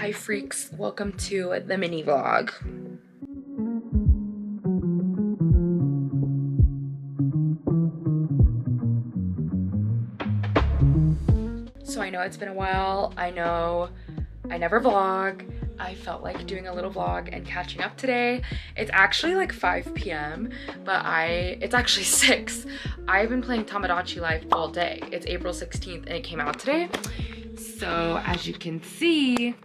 Hi freaks, welcome to the mini vlog. So I know it's been a while, I know I never vlog. I felt like doing a little vlog and catching up today. It's actually like 5 p.m. but it's actually 6. I've been playing Tamagotchi Life all day. It's April 16th and it came out today. So as you can see,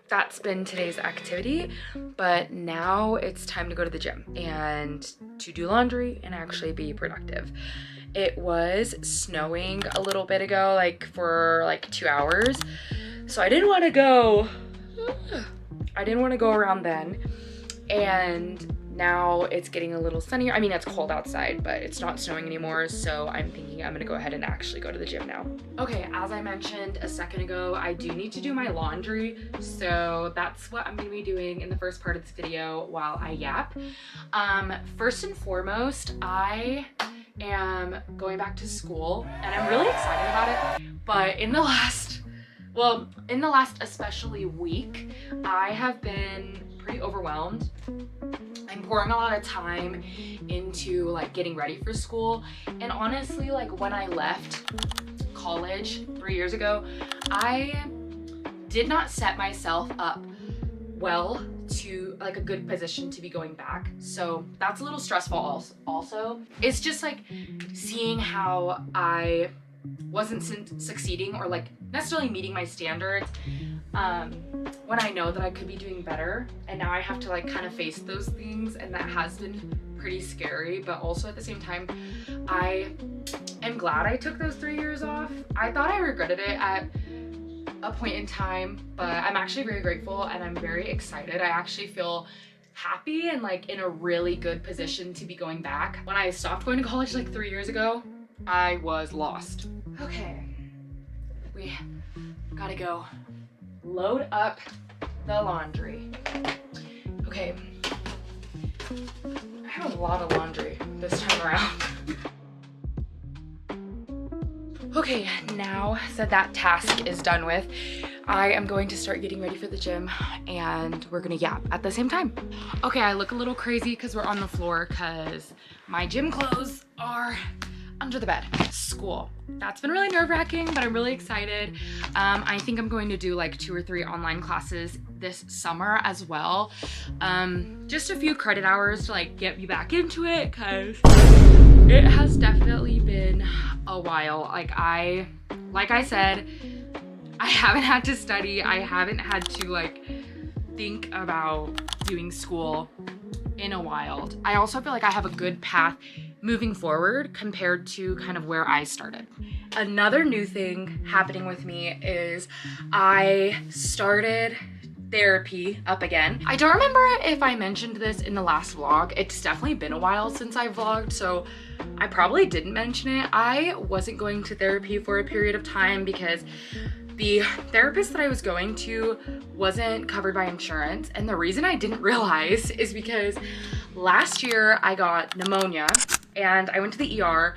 that's been today's activity, but now it's time to go to the gym and to do laundry and actually be productive. It was snowing a little bit ago, like for like 2 hours. So I didn't want to go around then. And now it's getting a little sunnier. I mean, it's cold outside, but it's not snowing anymore. So I'm thinking I'm gonna go ahead and actually go to the gym now. Okay, as I mentioned a second ago, I do need to do my laundry. So that's what I'm gonna be doing in the first part of this video while I yap. First and foremost, I am going back to school and I'm really excited about it. But in the last especially week, I have been pretty overwhelmed. I'm pouring a lot of time into like getting ready for school. And honestly, like when I left college 3 years ago, I did not set myself up well to like a good position to be going back. So that's a little stressful also. It's just like seeing how I wasn't succeeding or like necessarily meeting my standards when I know that I could be doing better, and now I have to like kind of face those things, and that has been pretty scary. But also at the same time, I am glad I took those 3 years off. I thought I regretted it at a point in time, but I'm actually very grateful and I'm very excited. I actually feel happy and like in a really good position to be going back. When I stopped going to college like 3 years ago, I was lost. Okay, we gotta go load up the laundry. Okay, I have a lot of laundry this time around. Okay, now that that task is done with, I am going to start getting ready for the gym and we're gonna yap at the same time. Okay, I look a little crazy because we're on the floor because my gym clothes are under the bed. School. That's been really nerve-wracking, but I'm really excited. I think I'm going to do like 2 or 3 online classes this summer as well. Just a few credit hours to like get me back into it, because it has definitely been a while. Like I said, I haven't had to study. I haven't had to like think about doing school in a while. I also feel like I have a good path moving forward compared to kind of where I started. Another new thing happening with me is I started therapy up again. I don't remember if I mentioned this in the last vlog. It's definitely been a while since I vlogged, so I probably didn't mention it. I wasn't going to therapy for a period of time because the therapist that I was going to wasn't covered by insurance. And the reason I didn't realize is because last year I got pneumonia and I went to the ER,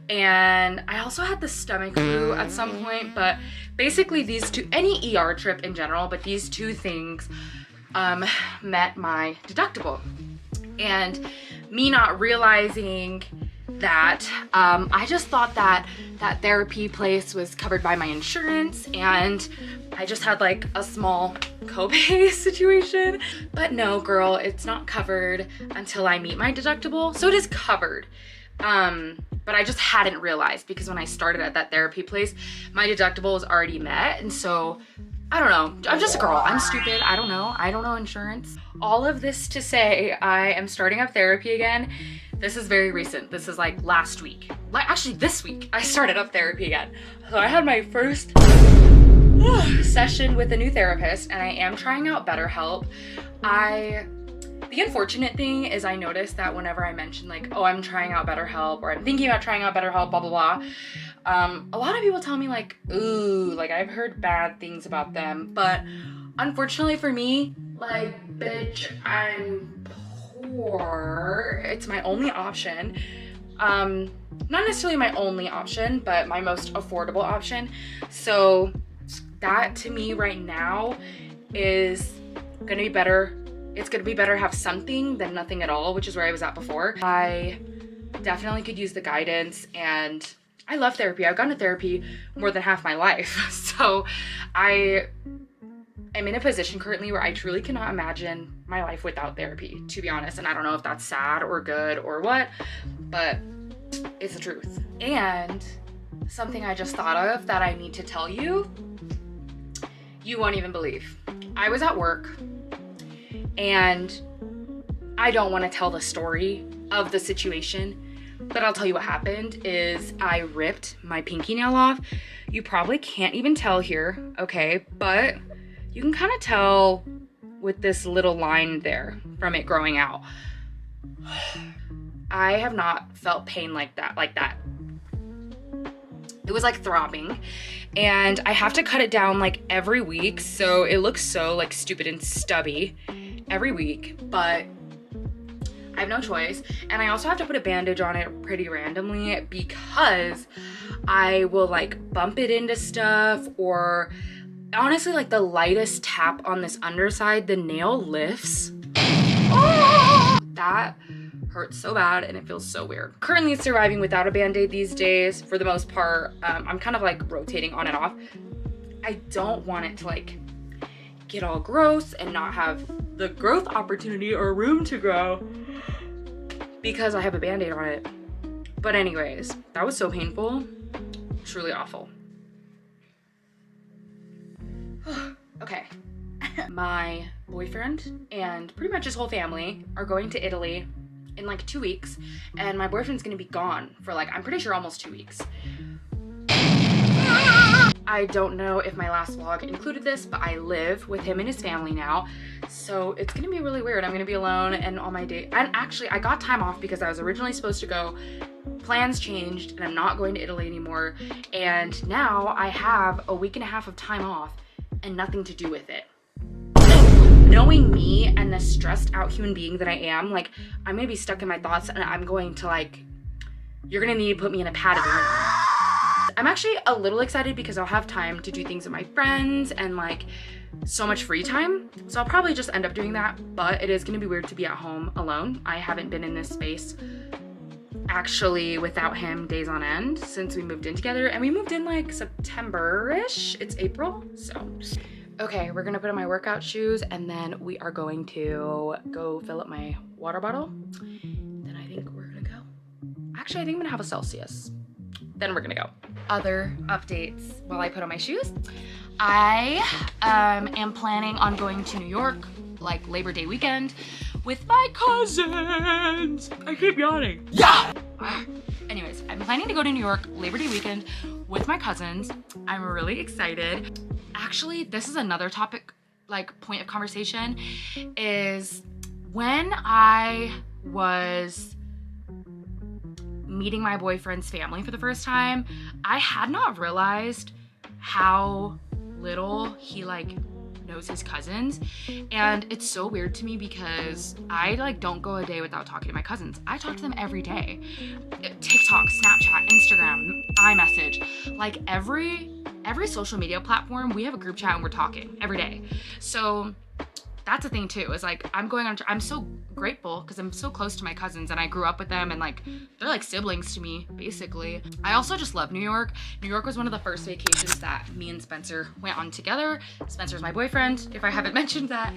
and I also had the stomach flu at some point. But basically these two, any ER trip in general, but these two things met my deductible. And me not realizing that, I just thought that that therapy place was covered by my insurance, and I just had like a small copay situation. But no, girl, it's not covered until I meet my deductible. So it is covered. But I just hadn't realized because when I started at that therapy place, my deductible was already met. And so I don't know, I'm just a girl, I'm stupid, I don't know insurance. All of this to say, I am starting up therapy again. This is very recent. This is like last week. Actually this week, I started up therapy again. So I had my first session with a new therapist, and I am trying out BetterHelp. The unfortunate thing is I noticed that whenever I mention like, oh, I'm trying out BetterHelp, or I'm thinking about trying out BetterHelp, blah, blah, blah, a lot of people tell me like, ooh, like I've heard bad things about them. But unfortunately for me, like, bitch, I'm poor. It's my only option. Not necessarily my only option, but my most affordable option. So that to me right now is gonna be better. It's gonna be better to have something than nothing at all, which is where I was at before. I definitely could use the guidance, and I love therapy. I've gone to therapy more than half my life. So I am in a position currently where I truly cannot imagine my life without therapy, to be honest. And I don't know if that's sad or good or what, but it's the truth. And something I just thought of that I need to tell you, you won't even believe. I was at work, and I don't want to tell the story of the situation, but I'll tell you what happened is I ripped my pinky nail off. You probably can't even tell here, okay? But you can kind of tell with this little line there from it growing out. I have not felt pain like that. It was like throbbing, and I have to cut it down like every week, so it looks so like stupid and stubby every week, but I have no choice. And I also have to put a bandage on it pretty randomly because I will like bump it into stuff, or honestly like the lightest tap on this underside, the nail lifts. Oh! That hurts so bad and it feels so weird. Currently surviving without a band-aid these days for the most part. I'm kind of like rotating on and off. I don't want it to like get all gross and not have the growth opportunity or room to grow because I have a band-aid on it. But anyways, that was so painful, truly awful. Okay. My boyfriend and pretty much his whole family are going to Italy in like 2 weeks, and my boyfriend's gonna be gone for like, I'm pretty sure almost 2 weeks. I don't know if my last vlog included this, but I live with him and his family now, so it's gonna be really weird. I'm gonna be alone and on my date. And actually, I got time off because I was originally supposed to go. Plans changed and I'm not going to Italy anymore, and now I have a week and a half of time off and nothing to do with it. Knowing me and the stressed out human being that I am, like, I'm gonna be stuck in my thoughts, and I'm going to like, you're gonna need to put me in a padded room. I'm actually a little excited because I'll have time to do things with my friends and like so much free time. So I'll probably just end up doing that, but it is gonna be weird to be at home alone. I haven't been in this space actually without him days on end since we moved in together, and we moved in like September-ish. It's April, so. Okay, we're gonna put on my workout shoes, and then we are going to go fill up my water bottle. Then I think we're gonna go. Actually, I think I'm gonna have a Celsius. Then we're gonna go. Other updates while I put on my shoes. I am planning on going to New York, like Labor Day weekend, with my cousins. I keep yawning. Yeah! Anyways, I'm planning to go to New York Labor Day weekend with my cousins. I'm really excited. Actually, this is another topic, like point of conversation, is when I was meeting my boyfriend's family for the first time, I had not realized how little he like knows his cousins. And it's so weird to me because I like don't go a day without talking to my cousins. I talk to them every day. TikTok, Snapchat, Instagram, iMessage, like every social media platform, we have a group chat and we're talking every day. So that's a thing too, is like I'm so grateful because I'm so close to my cousins and I grew up with them, and like they're like siblings to me basically. I also just love New York. New York was one of the first vacations that me and Spencer went on together. Spencer's my boyfriend, if I haven't mentioned that.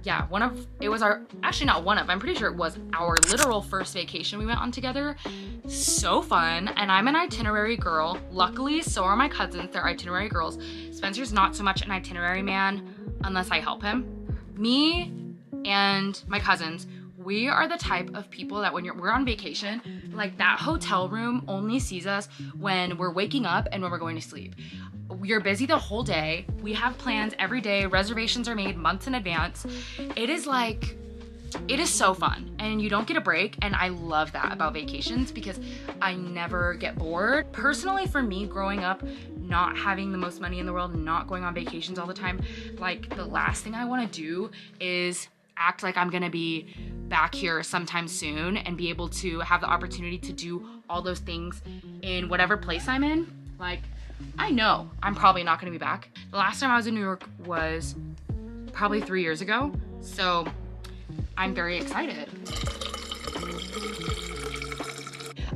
Yeah, I'm pretty sure it was our literal first vacation we went on together. So fun. And I'm an itinerary girl. Luckily, so are my cousins. They're itinerary girls. Spencer's not so much an itinerary man unless I help him. Me and my cousins, we are the type of people that when we're on vacation, like that hotel room only sees us when we're waking up and when we're going to sleep. We're busy the whole day. We have plans every day. Reservations are made months in advance. It is so fun and you don't get a break. And I love that about vacations because I never get bored. Personally, for me, growing up, not having the most money in the world, not going on vacations all the time, like the last thing I want to do is act like I'm gonna be back here sometime soon and be able to have the opportunity to do all those things in whatever place I'm in. Like, I know I'm probably not gonna be back. The last time I was in New York was probably 3 years ago, so I'm very excited.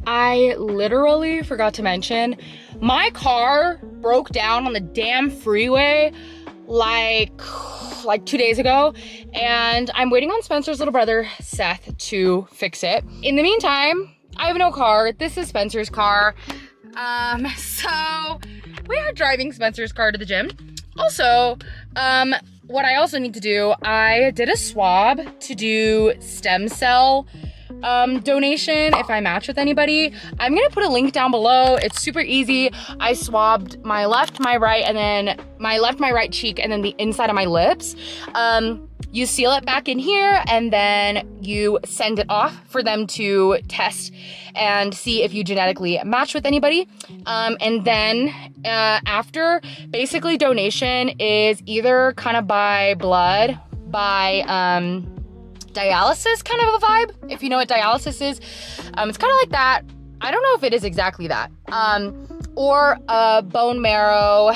I literally forgot to mention, my car broke down on the damn freeway like 2 days ago, and I'm waiting on Spencer's little brother, Seth, to fix it. In the meantime, I have no car. This is Spencer's car. So we are driving Spencer's car to the gym. Also, what I also need to do, I did a swab to do stem cell donation if I match with anybody. I'm gonna put a link down below. It's super easy. I swabbed my left, my right, and then my left, my right cheek, and then the inside of my lips. You seal it back in here, and then you send it off for them to test and see if you genetically match with anybody. And then after, basically donation is either kind of by blood, by dialysis kind of a vibe, if you know what dialysis is. It's kind of like that. I don't know if it is exactly that. Or a bone marrow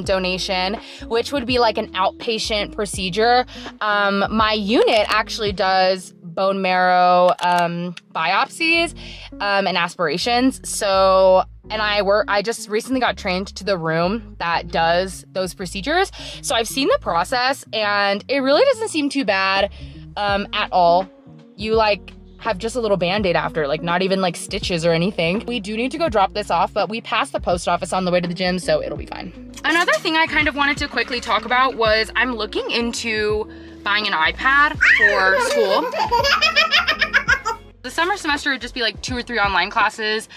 donation, which would be like an outpatient procedure. My unit actually does bone marrow biopsies and aspirations. So, and I just recently got trained to the room that does those procedures. So I've seen the process, and it really doesn't seem too bad at all. You like have just a little band-aid after, like not even like stitches or anything. We do need to go drop this off, but we passed the post office on the way to the gym, so it'll be fine. Another thing I kind of wanted to quickly talk about was I'm looking into buying an iPad for school. The summer semester would just be like 2 or 3 online classes.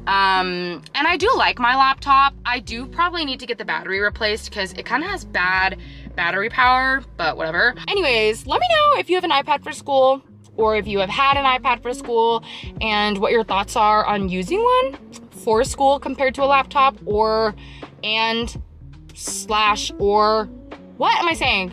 And I do like my laptop. I do probably need to get the battery replaced because it kind of has bad battery power, but whatever. Anyways, let me know if you have an iPad for school, or if you have had an iPad for school, and what your thoughts are on using one for school compared to a laptop, or what am I saying?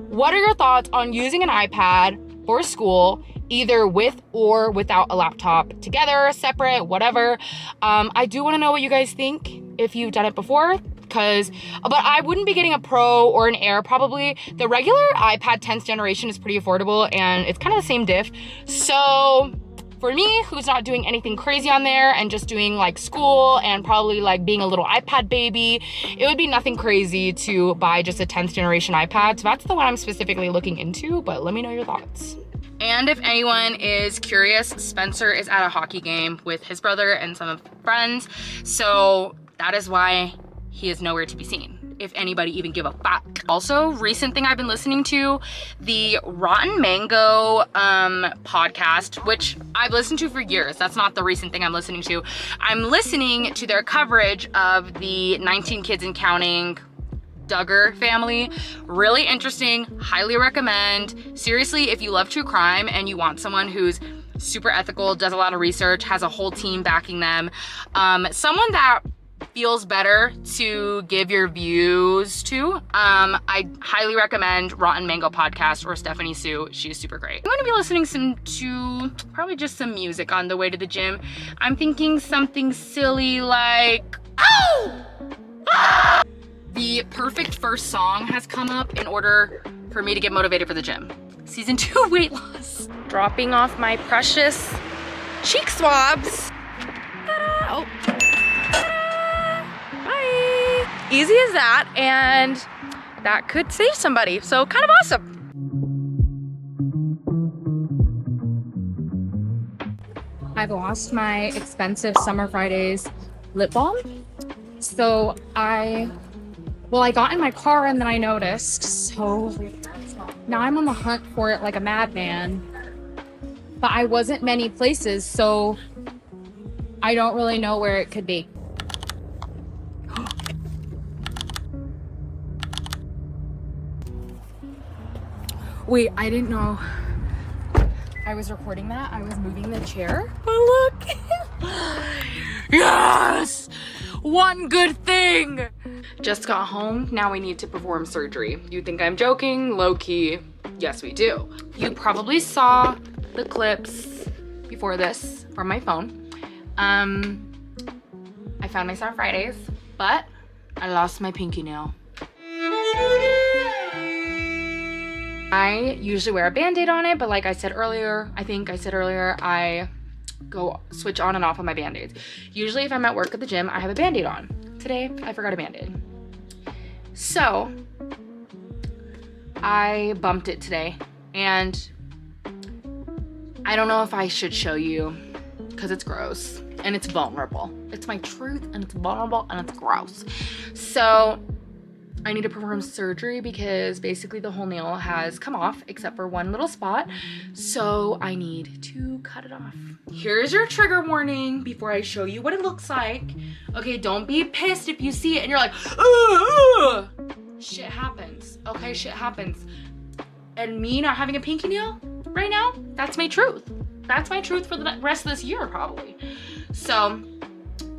What are your thoughts on using an iPad for school, either with or without a laptop, together, separate, whatever? I do want to know what you guys think, if you've done it before. But I wouldn't be getting a Pro or an Air probably. The regular iPad 10th generation is pretty affordable, and it's kind of the same diff. So for me, who's not doing anything crazy on there and just doing like school and probably like being a little iPad baby, it would be nothing crazy to buy just a 10th generation iPad. So that's the one I'm specifically looking into, but let me know your thoughts. And if anyone is curious, Spencer is at a hockey game with his brother and some of his friends. So that is why he is nowhere to be seen, if anybody even give a fuck. Also, recent thing I've been listening to, the Rotten Mango podcast, which I've listened to for years. That's not the recent thing I'm listening to. I'm listening to their coverage of the 19 Kids and Counting Duggar family. Really interesting, highly recommend. Seriously, if you love true crime and you want someone who's super ethical, does a lot of research, has a whole team backing them, someone that feels better to give your views to, I highly recommend Rotten Mango podcast or Stephanie Sue. She's super great. I'm going to be listening to probably just some music on the way to the gym. I'm thinking something silly like, oh! Ah! The perfect first song has come up in order for me to get motivated for the gym. Season 2 weight loss. Dropping off my precious cheek swabs. Ta-da! Oh. Easy as that, and that could save somebody, so kind of awesome. I've lost my expensive Summer Fridays lip balm, so I got in my car and then I noticed, so now I'm on the hunt for it like a madman, but I wasn't many places, so I don't really know where it could be. Wait, I didn't know I was recording that. I was moving the chair. Oh, look. Yes! One good thing. Just got home. Now we need to perform surgery. You think I'm joking? Low key. Yes, we do. You probably saw the clips before this from my phone. I found my Summer Fridays. but I lost my pinky nail. I usually wear a band-aid on it, but like I said earlier, I go switch on and off on my band-aids. Usually if I'm at work at the gym, I have a band-aid on. Today, I forgot a band-aid. So, I bumped it today, and I don't know if I should show you because it's gross and it's vulnerable. It's my truth and it's vulnerable and it's gross. So, I need to perform surgery because basically the whole nail has come off except for one little spot. So I need to cut it off. Here's your trigger warning before I show you what it looks like. Okay, don't be pissed if you see it and you're like, ugh. Shit happens. Okay, shit happens. And me not having a pinky nail right now, that's my truth. That's my truth for the rest of this year probably. So,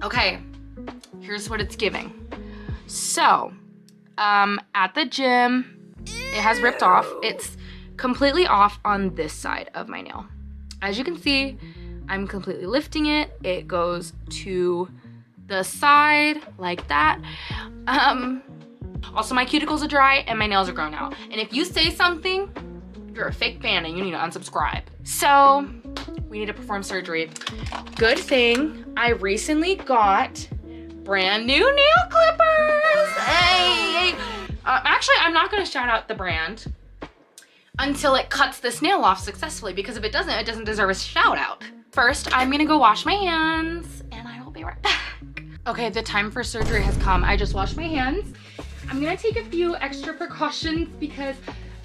okay, here's what it's giving. So, at the gym, it has ripped off. It's completely off on this side of my nail. As you can see, I'm completely lifting it. It goes to the side like that. Also, my cuticles are dry and my nails are grown out. And if you say something, you're a fake fan and you need to unsubscribe. So, we need to perform surgery. Good thing I recently got brand new nail clippers. Hey. Actually, I'm not gonna shout out the brand until it cuts this nail off successfully, because if it doesn't deserve a shout out. First, I'm gonna go wash my hands and I will be right back. Okay, the time for surgery has come. I just washed my hands. I'm gonna take a few extra precautions because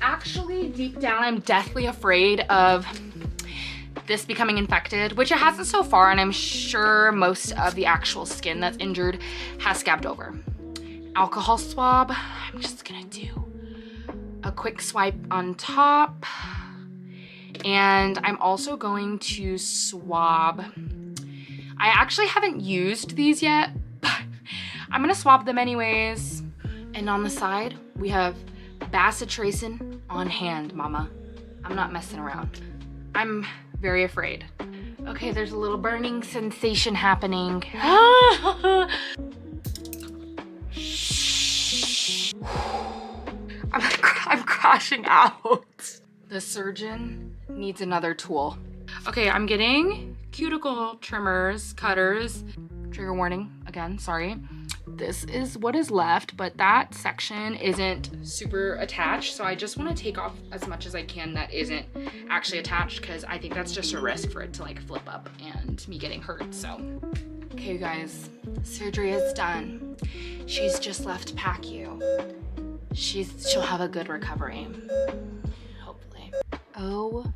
actually deep down, I'm deathly afraid of this becoming infected, which it hasn't so far, and I'm sure most of the actual skin that's injured has scabbed over. Alcohol swab, I'm just gonna do a quick swipe on top, and I'm also going to swab. I actually haven't used these yet, but I'm gonna swab them anyways. And on the side, we have bacitracin on hand, mama. I'm not messing around. I'm very afraid. Okay, there's a little burning sensation happening. I'm crashing out. The surgeon needs another tool. Okay, I'm getting cuticle trimmers, cutters. Trigger warning, again, sorry. This is what is left, but that section isn't super attached, so I just want to take off as much as I can that isn't actually attached, because I think that's just a risk for it to like flip up and me getting hurt. So okay, you guys, surgery is done. She's just left PACU. She'll have a good recovery, hopefully. Oh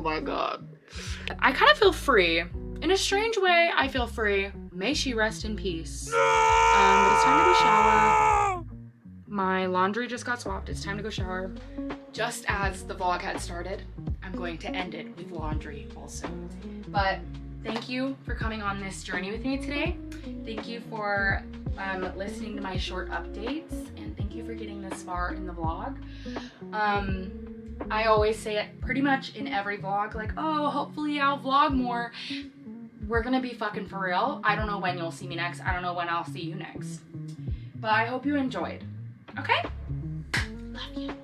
my god, I kind of feel free. In a strange way, I feel free. May she rest in peace. But it's time to go shower. My laundry just got swapped. It's time to go shower. Just as the vlog had started, I'm going to end it with laundry also. But thank you for coming on this journey with me today. Thank you for listening to my short updates, and thank you for getting this far in the vlog. I always say it pretty much in every vlog, like, oh, hopefully I'll vlog more. We're gonna be fucking for real. I don't know when you'll see me next. I don't know when I'll see you next. But I hope you enjoyed. Okay? Love you.